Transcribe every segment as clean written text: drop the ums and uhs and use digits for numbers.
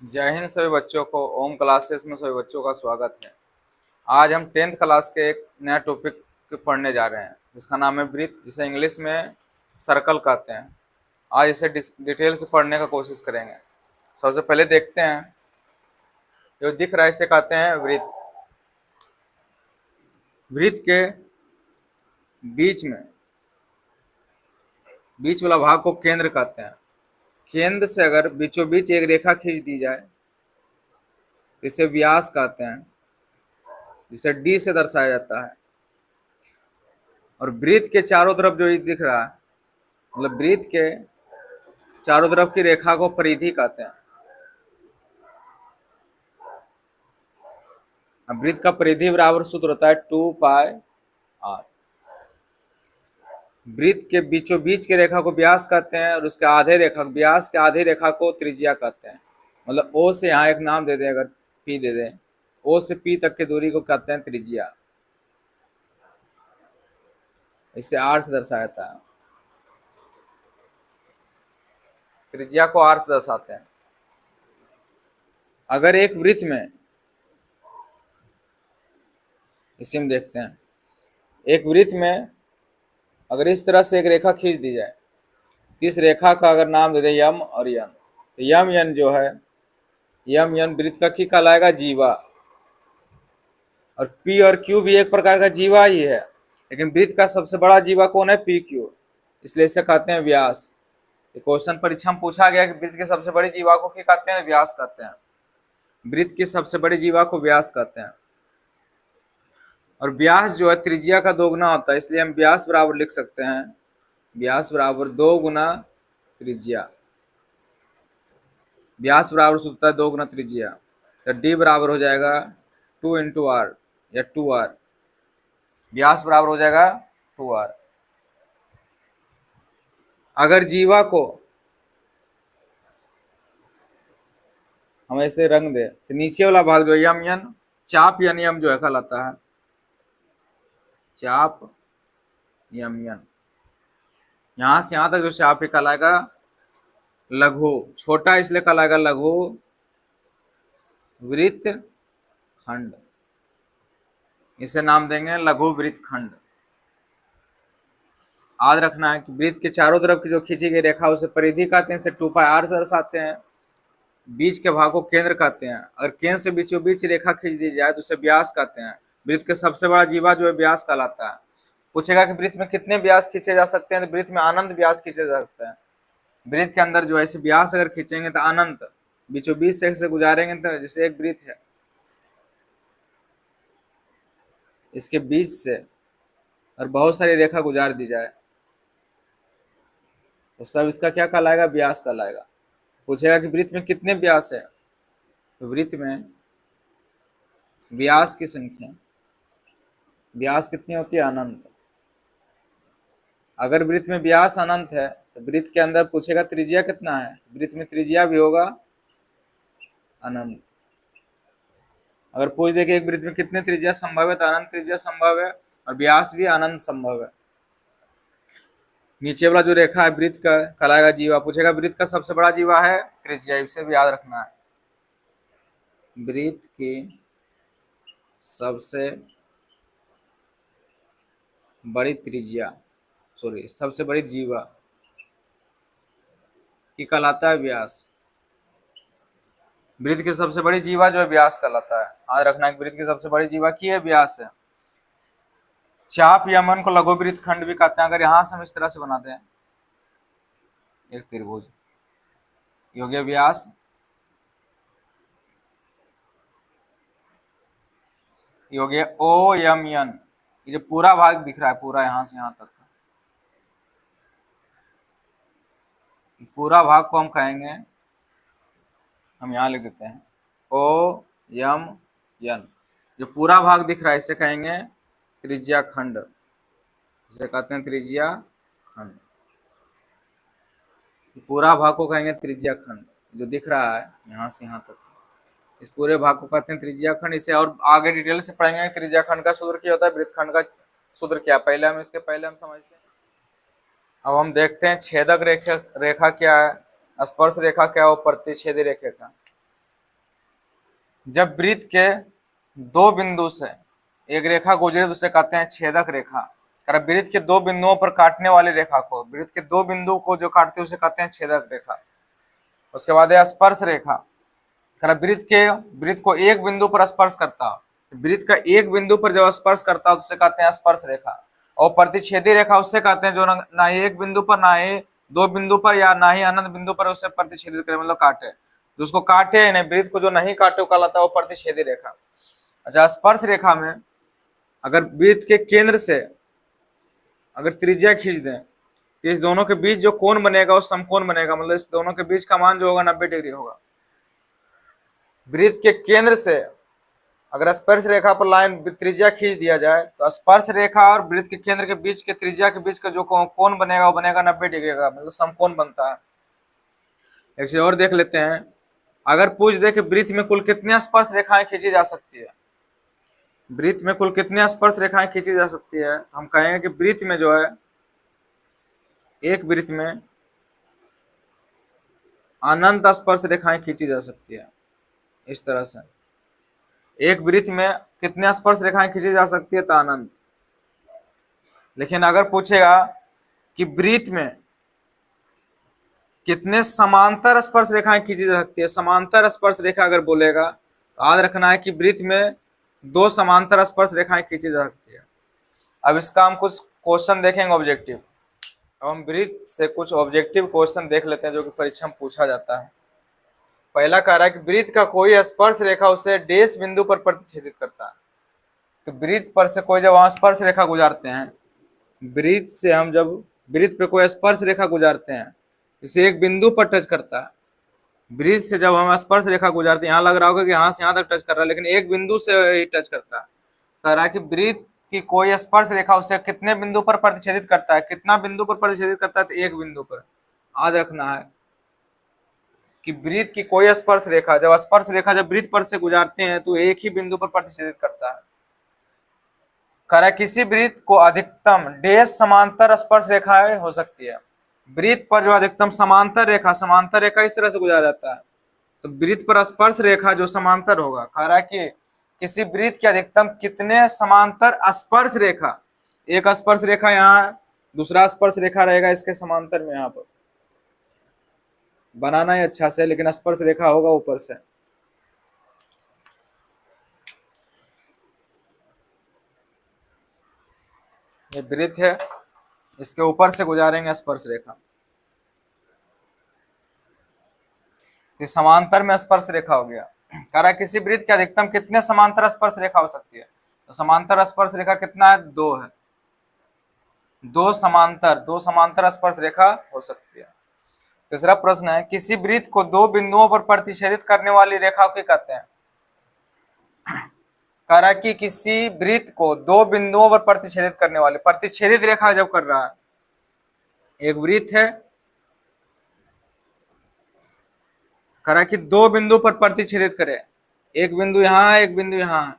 जय हिंद सभी बच्चों को। ओम क्लासेस में सभी बच्चों का स्वागत है। आज हम 10th क्लास के एक नया टॉपिक पढ़ने जा रहे हैं जिसका नाम है वृत्त, जिसे इंग्लिश में सर्कल कहते हैं। आज इसे डिटेल से पढ़ने का कोशिश करेंगे। सबसे पहले देखते हैं, जो दिख रहा है इसे कहते हैं वृत्त। वृत्त के बीच वाला भाग को केंद्र कहते हैं। केंद्र से अगर बीचों बीच एक रेखा खींच दी जाए तो इसे व्यास कहते हैं, जिसे डी से दर्शाया जाता है। और वृत्त के चारों तरफ जो ये दिख रहा है, मतलब वृत्त के चारों तरफ की रेखा को परिधि कहते हैं। अब वृत्त का परिधि बराबर सूत्र होता है 2πr। वृत्त के बीचों बीच की रेखा को व्यास कहते हैं और उसके व्यास के आधे रेखा को त्रिज्या कहते हैं। मतलब ओ से यहाँ एक नाम दे दें, अगर पी दे दें, ओ से पी तक की दूरी को कहते हैं त्रिज्या। इसे आर से दर्शाया जाता है। त्रिज्या को आर से दर्शाते हैं। अगर एक वृत्त में, इसी में देखते हैं, एक वृत्त में अगर इस तरह से एक रेखा खींच दी जाए, इस रेखा का अगर नाम दे दें यम और यन, तो यम यन जो है, यम यन वृत्त का की कहलाएगा जीवा। और पी और क्यू भी एक प्रकार का जीवा ही है, लेकिन वृत्त का सबसे बड़ा जीवा कौन है? पी क्यू, इसलिए इसे कहते हैं व्यास। क्वेश्चन परीक्षा में पूछा गया कि वृत्त की सबसे बड़ी जीवा को क्या कहते हैं? व्यास कहते हैं। वृत्त की सबसे बड़ी जीवा को व्यास कहते हैं। और व्यास जो है त्रिज्या का दोगुना होता है, इसलिए हम व्यास बराबर लिख सकते हैं, व्यास बराबर 2 गुना त्रिज्या। व्यास बराबर होता है 2 गुना त्रिज्या, तो डी बराबर हो जाएगा 2 इंटू आर या 2r। व्यास बराबर हो जाएगा 2r। अगर जीवा को हम ऐसे रंग दे तो नीचे वाला भाग जो यम यन, चाप यन यम जो है कहलाता है, चाप यम यन। यहां से यहां तक जो चाप है कहलाएगा लघु, छोटा इसलिए कहलाएगा लघु वृत्त खंड। इसे नाम देंगे लघु वृत्त खंड। याद रखना है कि वृत्त के चारों तरफ की जो खींची गई रेखा उसे परिधि कहते हैं, इसे 2πr से दर्शाते हैं। बीच के भाग को केंद्र कहते हैं। अगर केंद्र से बीचों बीच रेखा खींच दी जाए तो उसे व्यास कहते हैं। वृत्त के सबसे बड़ा जीवा जो है व्यास कहलाता है। पूछेगा कि वृत्त में कितने व्यास खींचे जा सकते हैं, तो वृत्त में अनंत व्यास खींचे जा सकते हैं। वृत्त के अंदर जो है ऐसे व्यास अगर खींचेंगे तो अनंत, बीचों बीच से गुजारेंगे तो जैसे एक वृत्त है, इसके बीच से और बहुत सारी रेखा गुजार दी जाए तो सब इसका क्या कहलाएगा? व्यास कहलाएगा। पूछेगा कि वृत्त में कितने व्यास है, तो वृत्त में व्यास की संख्या, व्यास कितनी होती है? अनंत। अगर वृत्त में व्यास अनंत है तो वृत्त के अंदर पूछेगा त्रिज्या कितना है, वृत्त में त्रिज्या भी होगा अनंत। अगर पूछ दे कि एक वृत्त में कितने त्रिज्या संभव है, तो अनंत त्रिज्या संभव है और व्यास भी अनंत संभव है। नीचे वाला जो रेखा है वृत्त का कहलाएगा जीवा। पूछेगा वृत्त का सबसे बड़ा जीवा है त्रिज्या, इसे भी याद रखना है। वृत्त की सबसे बड़ी त्रिज्या, सबसे बड़ी जीवा की कहलाता है व्यास। वृत्त की सबसे बड़ी जीवा जो है व्यास कहलाता है। याद रखना है कि वृत्त की सबसे बड़ी जीवा की है व्यास है। चाप या मन को लघु वृत्त खंड भी कहते हैं। अगर यहां से हम इस तरह से बना दें एक त्रिभुज, ये हो गया व्यास, ये हो गया ओ यम यन। ये जो पूरा भाग दिख रहा है, पूरा यहां से यहां तक, पूरा भाग को हम कहेंगे, हम यहां लिख देते हैं ओ यम यन। जो पूरा भाग दिख रहा है इसे कहेंगे त्रिज्या खंड, इसे कहते हैं त्रिज्या खंड। पूरा भाग को कहेंगे त्रिज्या खंड। जो दिख रहा है यहाँ से यहाँ तक, इस पूरे भाग को कहते हैं त्रिज्या खंड। इसे और आगे डिटेल से पढ़ेंगे। त्रिज्या खंड का सूत्र क्या होता है, वृत्त खंड का सूत्र क्या, पहले हम समझते हैं। अब हम देखते हैं छेदक रेखा क्या है, स्पर्श रेखा क्या है और प्रतिच्छेदी रेखा क्या। जब वृत्त के दो बिंदु से एक रेखा गुजरे तो उसे कहते हैं छेदक रेखा। अगर वृत्त के दो बिंदुओं पर काटने वाली रेखा को, वृत्त के दो बिंदु को जो काटते हैं उसे कहते हैं छेदक रेखा। उसके बाद है स्पर्श रेखा। अगर वृत्त को एक बिंदु पर स्पर्श करता हो, वृत्त का एक बिंदु पर जब स्पर्श करता हो तो उसे कहते हैं स्पर्श रेखा। और प्रतिच्छेदी रेखा उससे कहते हैं जो ना ही एक बिंदु पर, ना ही दो बिंदु पर, या ना ही अनंत बिंदु पर उसे प्रतिच्छेदित करे, मतलब काटे। जो उसको काटे नहीं, वृत्त को जो नहीं काटे वो कहलाता है वो प्रतिच्छेदी रेखा। अच्छा, स्पर्श रेखा में अगर वृत्त के केंद्र से अगर त्रिज्या खींच दें तो इस दोनों के बीच जो कोण बनेगा वो समकोण बनेगा, मतलब इस दोनों के बीच का मान जो होगा 90 डिग्री होगा। वृत्त के केंद्र से अगर स्पर्श रेखा पर लाइन त्रिज्या खींच दिया जाए तो स्पर्श रेखा और वृत्त के केंद्र के बीच के त्रिज्या के बीच का जो कोण बनेगा वो बनेगा 90 डिग्री का, मतलब समकोण बनता है। एक चीज और देख लेते हैं, अगर पूछ दे कि वृत्त में कुल कितनी स्पर्श रेखाएं खींची जा सकती है, वृत्त में कुल कितनी स्पर्श रेखाएं खींची जा सकती है, तो हम कहेंगे कि वृत्त में जो है, एक वृत्त में अनंत स्पर्श रेखाएं खींची जा सकती है। इस तरह से एक वृत्त में कितने स्पर्श रेखाएं खींची जा सकती है, तो अनंत। लेकिन अगर पूछेगा कि वृत्त में कितने समांतर स्पर्श रेखाएं खींची जा सकती है, समांतर स्पर्श रेखा अगर बोलेगा तो याद रखना है कि वृत्त में दो समांतर स्पर्श रेखाएं खींची जा सकती है। अब इसका हम कुछ क्वेश्चन देखेंगे ऑब्जेक्टिव। अब हम वृत्त से कुछ ऑब्जेक्टिव क्वेश्चन देख लेते हैं जो कि परीक्षा में पूछा जाता है। पहला कह रहा है कि वृत्त का कोई स्पर्श रेखा उसे डैश बिंदु पर प्रतिच्छेदित करता है। तो वृत्त पर से कोई जब वहां स्पर्श रेखा गुजारते हैं, वृत्त से हम जब वृत्त पे कोई स्पर्श रेखा गुजारते हैं, इसे एक बिंदु पर टच करता है। वृत्त से जब हम स्पर्श रेखा गुजारते हैं, यहाँ लग रहा होगा कि यहाँ से यहाँ तक टच कर रहा है, लेकिन एक बिंदु से ही टच करता है। कह रहा है कि वृत्त की कोई स्पर्श रेखा उसे कितने बिंदु पर प्रतिच्छेदित करता है, कितना बिंदु पर प्रतिच्छेदित करता है, तो एक बिंदु पर। याद रखना है कि वृत्त की कोई स्पर्श रेखा जब वृत्त पर से गुजारते हैं तो एक ही बिंदु पर प्रतिच्छेदित करता है। कह रहा है किसी वृत्त को अधिकतम डैश समांतर स्पर्श रेखाएं हो सकती है। वृत्त पर जो अधिकतम समांतर रेखा इस तरह से गुजरा जाता है, तो वृत्त पर स्पर्श रेखा जो समांतर होगा, कह रहा है कि किसी वृत्त के अधिकतम कितने समांतर स्पर्श रेखा, एक स्पर्श रेखा यहाँ, दूसरा स्पर्श रेखा रहेगा इसके समांतर में, यहाँ पर बनाना है अच्छा से, लेकिन स्पर्श रेखा होगा ऊपर से। ये वृत्त है, इसके ऊपर से गुजारेंगे स्पर्श रेखा, तो समांतर में स्पर्श रेखा हो गया। कह रहा है किसी वृत्त के अधिकतम कितने समांतर स्पर्श रेखा हो सकती है, तो समांतर स्पर्श रेखा कितना है, दो है। दो समांतर स्पर्श रेखा हो सकती है। तीसरा प्रश्न है, किसी वृत्त को दो बिंदुओं पर प्रतिच्छेदित करने वाली रेखा को कहते हैं। कह रहा है कि किसी वृत्त को दो बिंदुओं पर प्रतिच्छेदित करने वाली, प्रतिच्छेदित रेखा जब कर रहा है, एक वृत्त है, कह रहा है कि दो बिंदु पर प्रतिच्छेदित करे, एक बिंदु यहाँ है, एक बिंदु यहाँ है।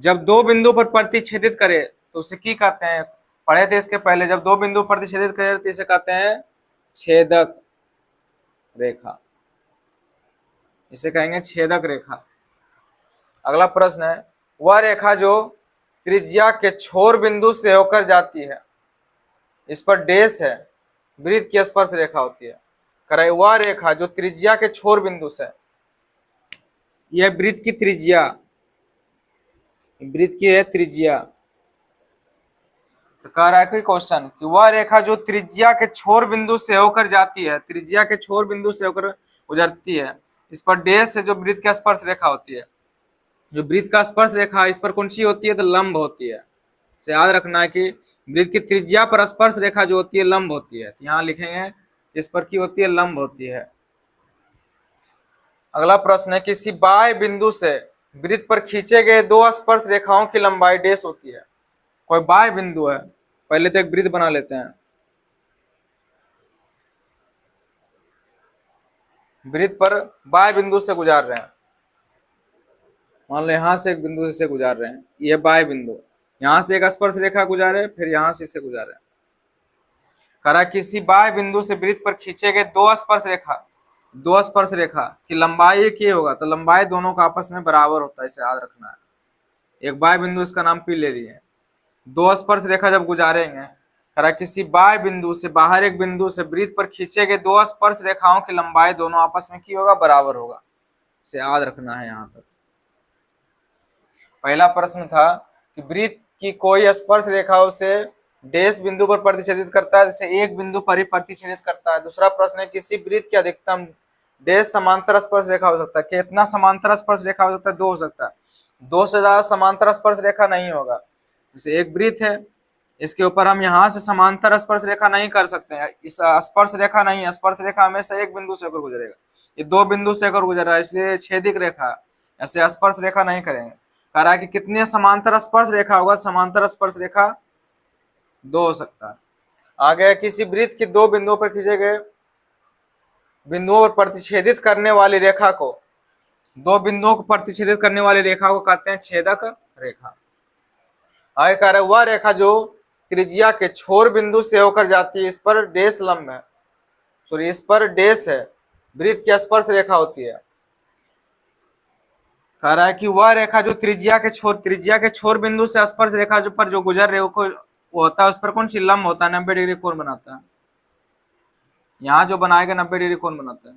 जब दो बिंदु पर प्रतिच्छेदित करे तो उसे की कहते हैं, पढ़े थे इसके पहले, जब दो बिंदु प्रतिच्छेदित करे तो इसे कहते हैं छेदक रेखा, इसे कहेंगे छेदक रेखा। अगला प्रश्न है, वह रेखा जो त्रिज्या के छोर बिंदु से होकर जाती है, इस पर डैश है, वृत्त की स्पर्श रेखा होती है। करे वह रेखा जो त्रिज्या के छोर बिंदु से, यह वृत्त की त्रिज्या, वृत्त की है त्रिज्या। तो कह रहा है कोई क्वेश्चन कि वह रेखा जो त्रिज्या के छोर बिंदु से होकर जाती है, त्रिज्या के छोर बिंदु से होकर गुजरती है, इस पर डैश से जो वृत्त की स्पर्श रेखा होती है, जो वृत्त का स्पर्श रेखा इस पर कौन सी होती है, तो लंब होती है। इसे याद रखना है कि वृत्त की त्रिज्या पर स्पर्श रेखा जो होती है लंब होती है, तो यहाँ लिखेंगे इस पर की होती है, लंब होती है। अगला प्रश्न है, किसी बाह्य बिंदु से वृत्त पर खींचे गए दो स्पर्श रेखाओं की लंबाई डैश होती है। कोई बाह्य बिंदु है, पहले तो एक वृत्त बना लेते हैं, वृत्त पर बाह्य बिंदु से गुजार रहे हैं, मान लो यहां से एक बिंदु से गुजार रहे हैं, यह बाह्य बिंदु, यहां से एक स्पर्श रेखा गुजारे, फिर यहां से इसे गुजारे। कह रहा किसी बाह्य बिंदु से वृत्त पर खींचे गए दो स्पर्श रेखा दो स्पर्श रेखा की लंबाई एक ही होगा, तो लंबाई दोनों का आपस में बराबर होता है, इसे याद रखना है। एक बाह्य बिंदु, इसका नाम पी ले दिए। दो स्पर्श रेखा जब गुजारेंगे, किसी बाह्य बिंदु से बाहर एक बिंदु से वृत्त पर खींचे गए दो स्पर्श रेखाओं की लंबाई दोनों आपस में की होगा, बराबर होगा, इसे याद रखना है। यहां तक पहला प्रश्न था कि वृत्त की कोई स्पर्श रेखाओं से डैश बिंदु पर प्रतिच्छेदित करता है, जैसे एक बिंदु पर ही प्रतिच्छेदित करता है। दूसरा प्रश्न है किसी वृत्त की अधिकतम डैश समांतर स्पर्श रेखा हो सकता है, कितना समांतर स्पर्श रेखा हो सकता है, दो हो सकता है। दो से ज्यादा समांतर स्पर्श रेखा नहीं होगा। जैसे एक वृत्त है, इसके ऊपर हम यहाँ से समांतर स्पर्श रेखा नहीं कर सकते हैं, इस स्पर्श रेखा नहीं है, स्पर्श रेखा हमेशा एक बिंदु से होकर गुजरेगा, ये दो बिंदु से होकर गुजर रहा है, इसलिए छेदिक रेखा, ऐसे स्पर्श रेखा नहीं करेंगे। कह रहा है कि कितने समांतर स्पर्श रेखा होगा, समांतर स्पर्श रेखा दो हो सकता है। आगे किसी वृत्त की दो बिंदुओं पर खींचे गए बिंदुओं पर प्रतिच्छेदित करने वाली रेखा को, दो बिंदुओं को प्रतिच्छेदित करने वाली रेखा को कहते हैं छेदक रेखा। आगे कह रहा है वह रेखा जो त्रिज्या के छोर बिंदु से होकर जाती है, इस पर डैश लंब है, सॉरी इस पर डैश है, वृत्त की स्पर्श रेखा होती है। कह रहा है कि वह रेखा जो त्रिज्या के छोर बिंदु से स्पर्श रेखा जो पर जो गुजर रहे वो होता है, उस पर कौन सी लंब होता है, 90 डिग्री कोण बनाता है। यहाँ जो बनाएगा 90 डिग्री कोण बनाता है।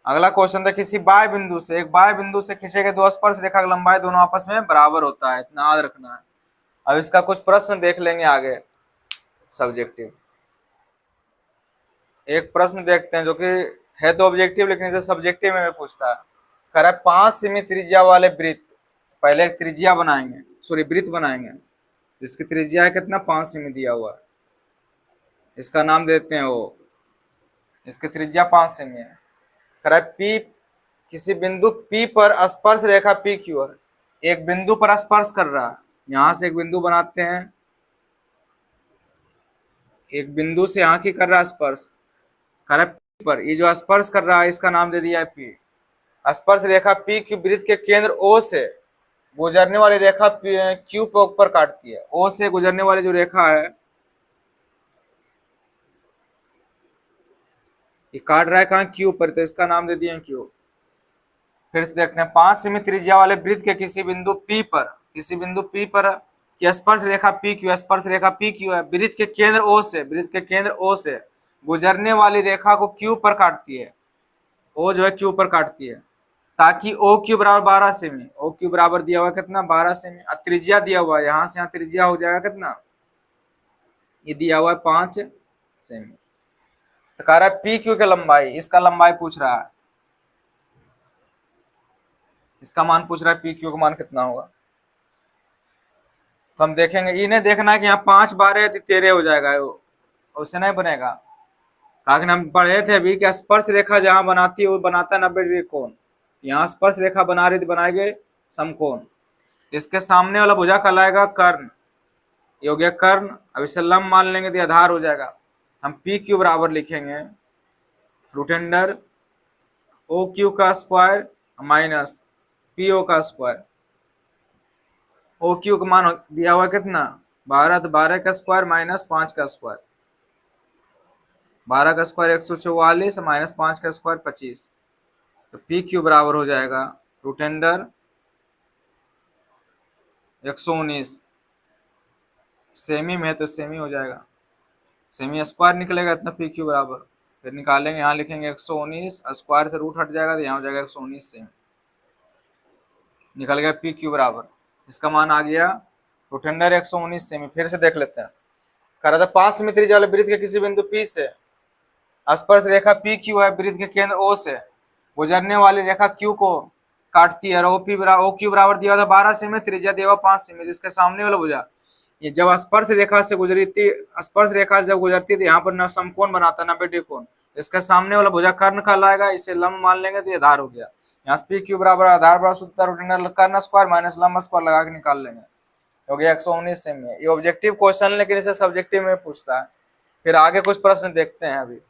अगला क्वेश्चन था किसी बाह्य बिंदु से, एक बाह्य बिंदु से खींचे गए दो स्पर्श रेखा की लंबाई दोनों आपस में बराबर होता है, इतना याद रखना है। अब इसका कुछ प्रश्न देख लेंगे आगे, सब्जेक्टिव। एक प्रश्न देखते हैं जो कि है तो ऑब्जेक्टिव, लेकिन इसे सब्जेक्टिव में पूछता है। कह रहा है 5 सेमी त्रिज्या वाले वृत्त, पहले त्रिज्या बनाएंगे, सॉरी वृत्त बनाएंगे, इसकी त्रिज्या है कितना, 5 सेमी दिया हुआ है, इसका नाम देते हैं ओ, इसकी त्रिज्या 5 सेमी है। कह रहा है पी, किसी बिंदु P पर स्पर्श रेखा पी क्यू है, एक बिंदु पर स्पर्श कर रहा है, यहां से एक बिंदु बनाते हैं, एक बिंदु से यहां की कर रहा है स्पर्श, कह रहा है P पर ये जो स्पर्श कर रहा है इसका नाम दे दिया है P। स्पर्श रेखा P की वृत्त के केंद्र O से गुजरने वाली रेखा Q पर काटती है। O से गुजरने वाली जो रेखा है ये काट रहा है कहाँ, Q पर, तो इसका नाम दे दिए Q। फिर से देखते हैं 5 सेमी त्रिज्या वाले वृत्त के किसी बिंदु P पर की स्पर्श रेखा PQ, स्पर्श रेखा PQ है, वृत्त के केंद्र O से गुजरने वाली रेखा को Q पर काटती है, O जो है Q पर काटती है, ताकि OQ बराबर 12 सेमी, OQ बराबर दिया हुआ कितना, 12 सेमी। त्रिज्या दिया हुआ है, यहां से यहाँ त्रिज्या हो जाएगा कितना, ये दिया हुआ है 5 सेमी। तो कह रहा है PQ की लंबाई, इसका लंबाई पूछ रहा है, इसका मान पूछ रहा है PQ का मान कितना होगा। तो हम देखेंगे, इन्हें देखना है कि यहाँ 5 12 13 हो जाएगा, उससे नहीं बनेगा। कारण हम पढ़े थे अभी कि स्पर्श रेखा जहां बनाती है वो बनाता है 90 डिग्री कोण, यहाँ स्पर्श रेखा बना रही, बनाएंगे समकोण, इसके सामने वाला भुजा कहलाएगा कर्ण, ये हो गया कर्ण। अब इसे लंब मान लेंगे तो आधार हो जाएगा। हम पी क्यू बराबर लिखेंगे रूट अंडर ओ क्यू का स्क्वायर माइनस पी ओ का स्क्वायर। ओ क्यू का मान दिया हुआ कितना, 12, तो 12 का स्क्वायर माइनस 5 का स्क्वायर, 12 का स्क्वायर 144 माइनस 5 का स्क्वायर 25, तो पी क्यू बराबर हो जाएगा रूट अंडर 119, सेमी में है तो सेमी हो जाएगा, सेमी स्क्वायर निकलेगा इतना पी क्यू बराबर, फिर निकालेंगे यहाँ लिखेंगे 119, स्क्वायर से रूट हट जाएगा तो यहाँ हो जाएगा 119 सेमी, निकल गया पी क्यू बराबर, इसका मान आ गया रूट अंडर 119 सेमी। फिर से देख लेते हैं, कह रहा था 5 सेमी त्रिज्या वाले वृत्त के किसी बिंदु P से स्पर्श रेखा पी क्यू है, वृत्त के केंद्र O से गुजरने वाली रेखा Q को काटती है, ओ क्यू बराबर दिया था 12 सेमी, त्रिज्या दिया हुआ 5 सेमी, इसके सामने वाला भुजा ये जब स्पर्श रेखा से जब गुजरती थी यहाँ पर न समकोण बनाता 90 डिग्री कोण, इसके सामने वाला भुजा कर्ण कहलाएगा, इसे लंब मान लेंगे तो ये आधार हो गया। यहाँ पी क्यू बराबर आधार बराबर सूत्र रूट अंडर कर्ण स्क्वायर माइनस लंब स्क्वायर लगा के निकाल लेंगे, हो गया 119 सेमी। ये ऑब्जेक्टिव क्वेश्चन लेकिन इसे सब्जेक्टिव में पूछता है। फिर आगे कुछ प्रश्न देखते हैं अभी।